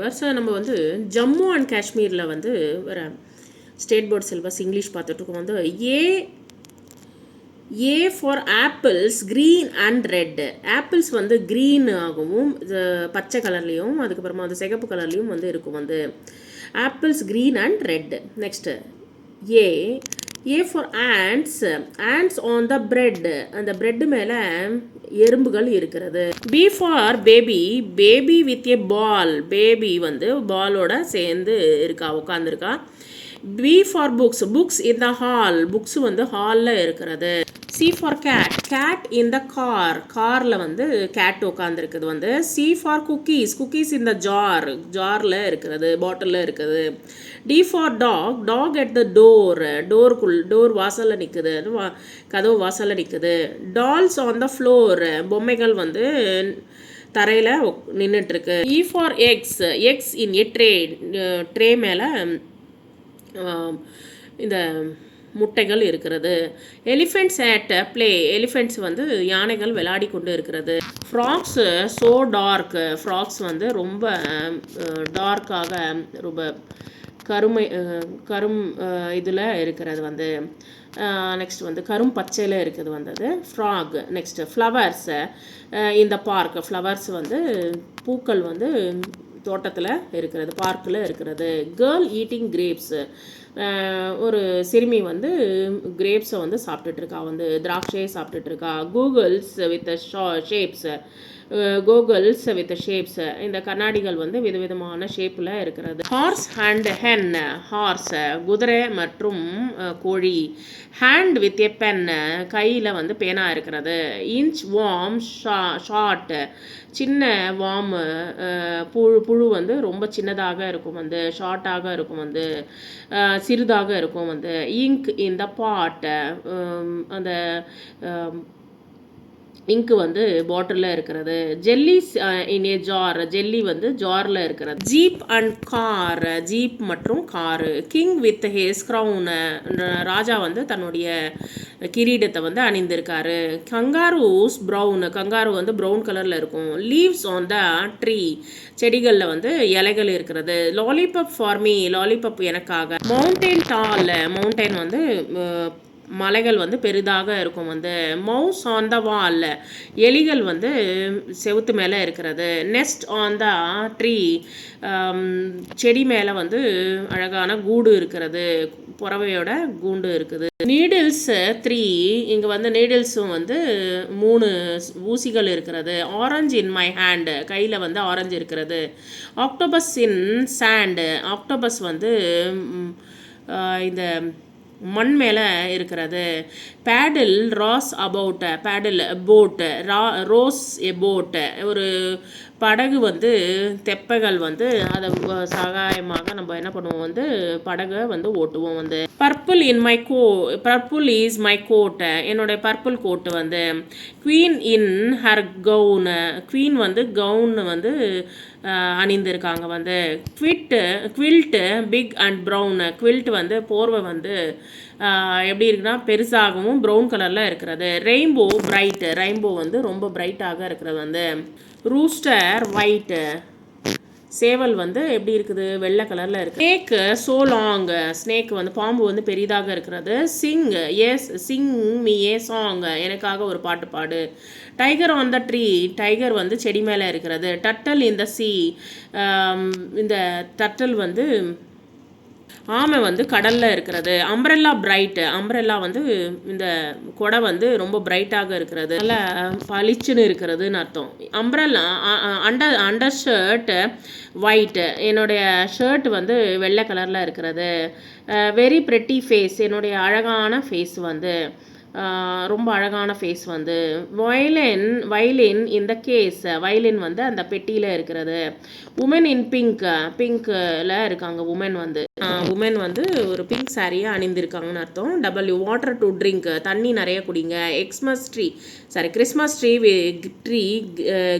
வருஷம் நம்ம வந்து ஜம்மு அண்ட் காஷ்மீரில் வந்து வர ஸ்டேட் போர்ட் சிலபஸ் இங்கிலீஷ் பார்த்துட்ருக்கோம். வந்து A for apples green and red. Apples வந்து க்ரீன் ஆகவும் பச்சை கலர்லேயும் அதுக்கப்புறமா வந்து சிகப்பு கலர்லேயும் வந்து இருக்கும். வந்து apples green and red. Next A for ants. Ants on the bread. அந்த பிரெட் மேலே எறும்புகள் இருக்கிறது. B for baby. Baby with a ball. Baby வந்து பாலோட சேர்ந்து இருக்கா, உட்காந்துருக்கா. B for books. Books in the hall. Books வந்து ஹாலில் இருக்கிறது. C for cat. Cat in the car. காரில் வந்து கேட் உட்காந்துருக்குது. வந்து C for cookies. Cookies in the jar. ஜாரில் இருக்கிறது, பாட்டிலில் இருக்குது. D for dog. Dog at the door. Door வாசலில் நிற்குது, கதவு வாசலில் நிற்குது. Dolls on the floor. பொம்மைகள் வந்து தரையில் நின்றுட்டுருக்கு. E for eggs. Eggs in a tray. Tray மேலே இந்த முட்டைகள் இருக்கிறது. Elephants at play. எலிஃபெண்ட்ஸ் வந்து யானைகள் விளையாடி கொண்டு இருக்கிறது. Frocks so dark. ஃப்ராக்ஸ் வந்து ரொம்ப டார்க்காக, ரொம்ப கரும் இதில் இருக்கிறது. வந்து நெக்ஸ்ட் வந்து கரும் பச்சையில் இருக்குது வந்தது ஃப்ராக். நெக்ஸ்ட்டு ஃப்ளவர்ஸ் இந்த பார்க். ஃப்ளவர்ஸ் வந்து பூக்கள் வந்து தோட்டத்தில் இருக்கிறது, பார்க்கில் இருக்கிறது. Girl eating grapes. ஒரு சிறுமி வந்து கிரேப்ஸை வந்து சாப்பிட்டுட்ருக்கா, வந்து திராட்சையை சாப்பிட்டுட்ருக்கா. Goggles with shapes. Goggles with shapes. இந்த கண்ணாடிகள் வந்து விதவிதமான ஷேப்பில் இருக்கிறது. Hours and Hen. ஹார்ஸ் குதிரை மற்றும் கோழி. Hand with a pen. கையில் வந்து பேனா இருக்கிறது. Inchworm short. சின்ன வார்ம் புழு வந்து ரொம்ப சின்னதாக இருக்கும், வந்து ஷார்ட்டாக இருக்கும், வந்து சிறிதாக இருக்கும். வந்து இங்க் இன் த பாட். அந்த இங்கு வந்து பாட்டிலில் இருக்கிறது. Jellies in a jar. Jelly வந்து ஜாரில் இருக்கிறது. Jeep and car. ஜீப் மற்றும் car. King with his crown. ராஜா வந்து தன்னுடைய கிரீடத்தை வந்து அணிந்திருக்காரு. Kangaroos brown. கங்காரு வந்து ப்ரௌன் கலரில் இருக்கும். Leaves on the tree. செடிகளில் வந்து இலைகள் இருக்கிறது. Lollipop for me. லாலிபப் எனக்காக. Mountain tall. மவுண்டெயின் வந்து மலைகள் வந்து பெரிதாக இருக்கும். வந்து மவுஸ் ஆன் த வால். எலிகள் வந்து செவுத்து மேலே இருக்கிறது. Next on the tree. செடி மேலே வந்து அழகான கூடு இருக்கிறது, புறவையோட கூண்டு இருக்குது. நீடில்ஸ் 3. இங்கே வந்து நீடில்ஸும் வந்து 3 ஊசிகள் இருக்கிறது. Orange in my hand. கையில் வந்து ஆரஞ்சு இருக்கிறது. ஆக்டோபஸ் இன் சாண்ட். ஆக்டோபஸ் வந்து இந்த மண் மேலே இருக்கிறது. Paddle rows about. Paddle boat. Rows a boat. ஒரு படகு வந்து தெப்பைகள் வந்து அதை சகாயமாக நம்ம என்ன பண்ணுவோம், வந்து படகை வந்து ஓட்டுவோம். வந்து purple in my purple is my coat. என்னுடைய பர்பிள் கோட்டு. வந்து queen in her gown. Queen வந்து கவுன் வந்து அணிந்திருக்காங்க. வந்து quilt big and brown. Quilt வந்து போர்வை வந்து எப்படி இருக்குன்னா பெருசாகவும் ப்ரௌன் கலரில் இருக்கிறது. Rainbow bright. ரெயின்போ வந்து ரொம்ப பிரைட்டாக இருக்கிறது. வந்து ரூஸ்டர் ஒயிட். சேவல் வந்து எப்படி இருக்குது, வெள்ளை கலரில் இருக்குது. Snake so long. ஸ்னேக் வந்து பாம்பு வந்து பெரிதாக இருக்கிறது. சிங் சிங் மீ ஏ சாங். எனக்காக ஒரு பாட்டு பாடு. Tiger on the tree. Tiger வந்து செடி மேலே இருக்கிறது. டர்ட்டல் இன் த சீ. இந்த டர்ட்டல் வந்து ஆமை வந்து கடலில் இருக்கிறது. Umbrella bright. அம்ப்ரெல்லா வந்து இந்த கொடை வந்து ரொம்ப பிரைட்டாக இருக்கிறது, நல்லா பளிச்சுன்னு இருக்கிறதுன்னு அர்த்தம். Umbrella under shirt white. என்னுடைய ஷர்ட் வந்து வெள்ளை கலரில் இருக்கிறது. Very pretty face. என்னுடைய அழகான ஃபேஸ் வந்து ரொம்ப அழகான ஃபேஸ். வந்து வயலின் இந்த கேஸ். வயலின் வந்து அந்த பெட்டியில் இருக்கிறது. Woman in pink. பிங்க்கில் இருக்காங்க உமன் வந்து. உமன் வந்து ஒரு பிங்க் சாரியை அணிந்திருக்காங்கன்னு அர்த்தம். டபிள்யூ வாட்டர் டு ட்ரிங்க், தண்ணி நிறைய குடிங்க. கிறிஸ்மஸ் ட்ரீ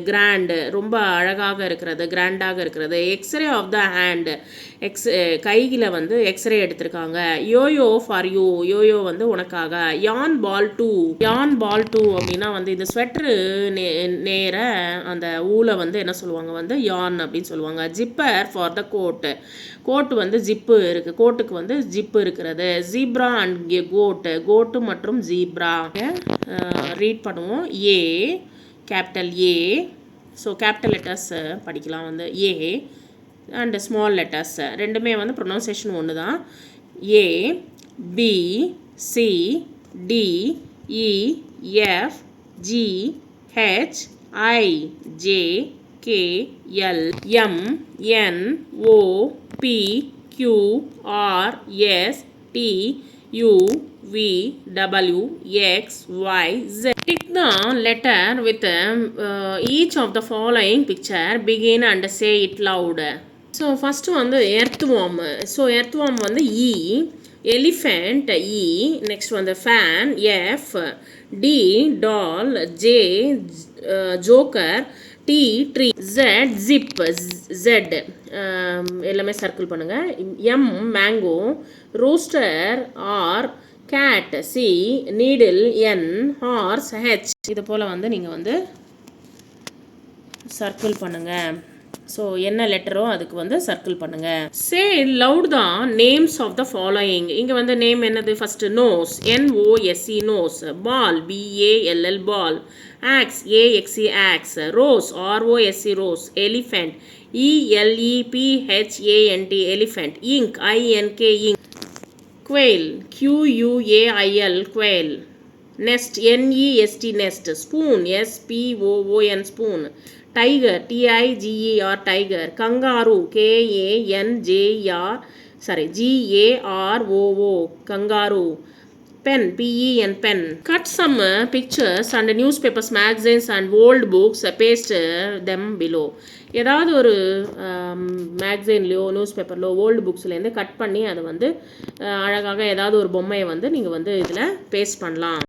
கிராண்ட், ரொம்ப அழகாக இருக்கிறது, கிராண்டாக இருக்கிறது. எக்ஸ்ரே ஆஃப் த ஹேண்ட், கையில் வந்து எக்ஸ்ரே எடுத்திருக்காங்க. யோயோ ஃபார் யூ, யோயோ வந்து உனக்காக. யான் பால் டூ அப்படின்னா வந்து இந்த ஸ்வெட்ரு நேர அந்த ஊலை வந்து என்ன சொல்லுவாங்க வந்து யான் அப்படின்னு சொல்லுவாங்க. ஜிப்பர் ஃபார் த கோட் வந்து ஜிப்பு இருக்குது, கோட்டுக்கு வந்து ஜிப்பு இருக்கிறது. ஜீப்ரா அண்ட் கோட்டு மற்றும் ஜீப்ரா ரீட் பண்ணுவோம். Capital A, so capital letters படிக்கலாம் வந்து ஏ அண்ட் ஸ்மால் லெட்டர்ஸ் ரெண்டுமே வந்து ப்ரொனவுன்சியேஷன் ஒன்று தான். A, B, C, D, E, F, G, H, I, J, K, L, M, N, O, P, Q, R, S, T, U, V, W, X, Y, Z. Tick the letter with each of the following picture. Begin and say it loud. So first வந்து earthworm. So earthworm வந்து E, elephant E, next வந்து fan F, D doll, J joker, T tree, Z zip Z, எல்லாமே circle பண்ணுங்கள். M mango, rooster R, cat C, needle N, horse H. இது போல் வந்து நீங்கள் வந்து சர்க்கிள் பண்ணுங்கள். ஸோ என்ன லெட்டரோ அதுக்கு வந்து சர்க்கிள் பண்ணுங்கள். சே லவுட் தான் நேம்ஸ் ஆஃப் த ஃபாலோயிங். இங்கே வந்து நேம் என்னது? First nose, NOSE nose. Ball, BALL ball. Axe, AXE axe. Rose, ROSE rose. Elephant, ELEPHANT elephant. Ink, INK ink. Quail, QUAIL quail. Nest, NEST nest. Spoon, SPOON spoon. Tiger, TIGER tiger. Kangaroo, GAROO kangaroo. Pen, PEN pen. Cut some pictures and newspapers, magazines and old books, paste them below. ஏதாவது ஒரு மேகசைன்லையோ நியூஸ் பேப்பர்லையோ old புக்ஸ்லேருந்து cut பண்ணி அதை வந்து அழகாக ஏதாவது ஒரு பொம்மையை வந்து நீங்கள் வந்து இதில் பேஸ்ட் பண்ணலாம்.